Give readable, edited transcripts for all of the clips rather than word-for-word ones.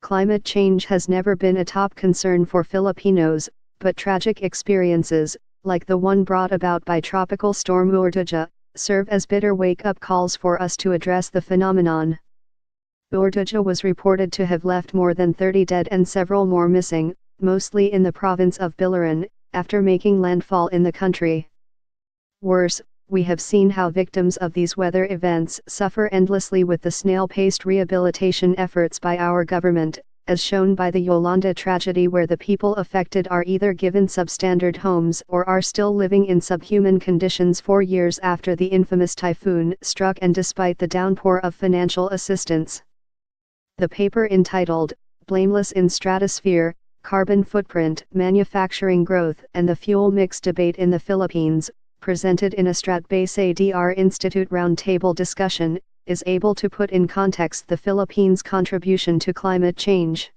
Climate change has never been a top concern for Filipinos, but tragic experiences, like the one brought about by Tropical Storm Urduja, serve as bitter wake-up calls for us to address the phenomenon. Urduja was reported to have left more than 30 dead and several more missing, mostly in the province of Biliran, after making landfall in the country. Worse, we have seen how victims of these weather events suffer endlessly with the snail-paced rehabilitation efforts by our government, as shown by the Yolanda tragedy, where the people affected are either given substandard homes or are still living in subhuman conditions 4 years after the infamous typhoon struck, and despite the downpour of financial assistance. The paper entitled, Blameless in Stratosphere, Carbon Footprint, Manufacturing Growth and the Fuel Mix Debate in the Philippines, presented in a Stratbase ADR Institute roundtable discussion, is able to put in context the Philippines' contribution to climate change.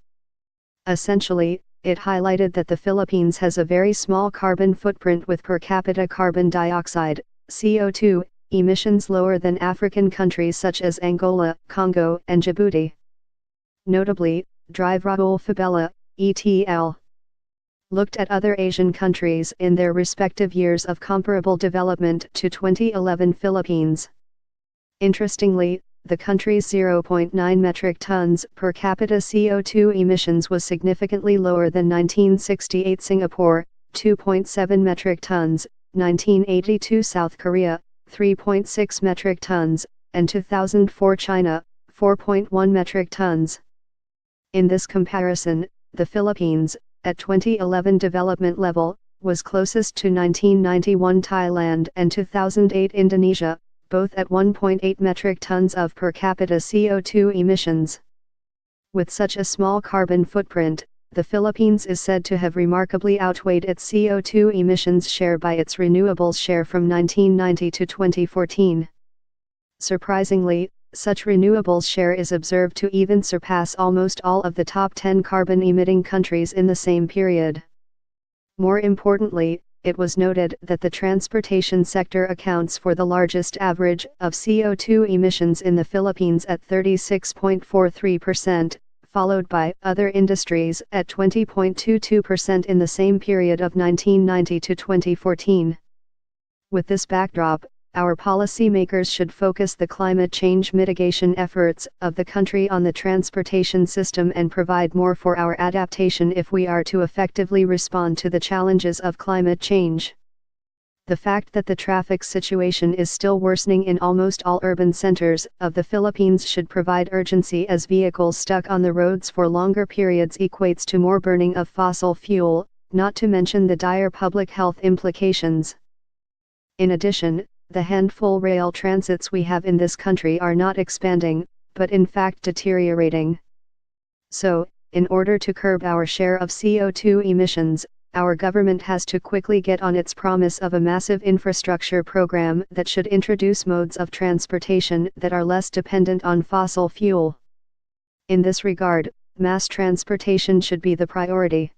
Essentially, it highlighted that the Philippines has a very small carbon footprint with per capita carbon dioxide, CO2, emissions lower than African countries such as Angola, Congo, and Djibouti. Notably, Drive Raul Fabella, ETL. Looked at other Asian countries in their respective years of comparable development to 2011 Philippines. Interestingly, the country's 0.9 metric tons per capita CO2 emissions was significantly lower than 1968 Singapore, 2.7 metric tons, 1982 South Korea, 3.6 metric tons, and 2004 China, 4.1 metric tons. In this comparison, the Philippines, at 2011 development level, was closest to 1991 Thailand and 2008 Indonesia, both at 1.8 metric tons of per capita CO2 emissions. With such a small carbon footprint, the Philippines is said to have remarkably outweighed its CO2 emissions share by its renewables share from 1990 to 2014. Surprisingly, such renewables share is observed to even surpass almost all of the top 10 carbon-emitting countries in the same period. More importantly, it was noted that the transportation sector accounts for the largest average of CO2 emissions in the Philippines at 36.43%, followed by other industries at 20.22% in the same period of 1990 to 2014. With this backdrop, our policymakers should focus the climate change mitigation efforts of the country on the transportation system and provide more for our adaptation if we are to effectively respond to the challenges of climate change. The fact that the traffic situation is still worsening in almost all urban centers of the Philippines should provide urgency, as vehicles stuck on the roads for longer periods equates to more burning of fossil fuel, not to mention the dire public health implications. In addition, the handful rail transits we have in this country are not expanding, but in fact deteriorating. So, in order to curb our share of CO2 emissions, our government has to quickly get on its promise of a massive infrastructure program that should introduce modes of transportation that are less dependent on fossil fuel. In this regard, mass transportation should be the priority.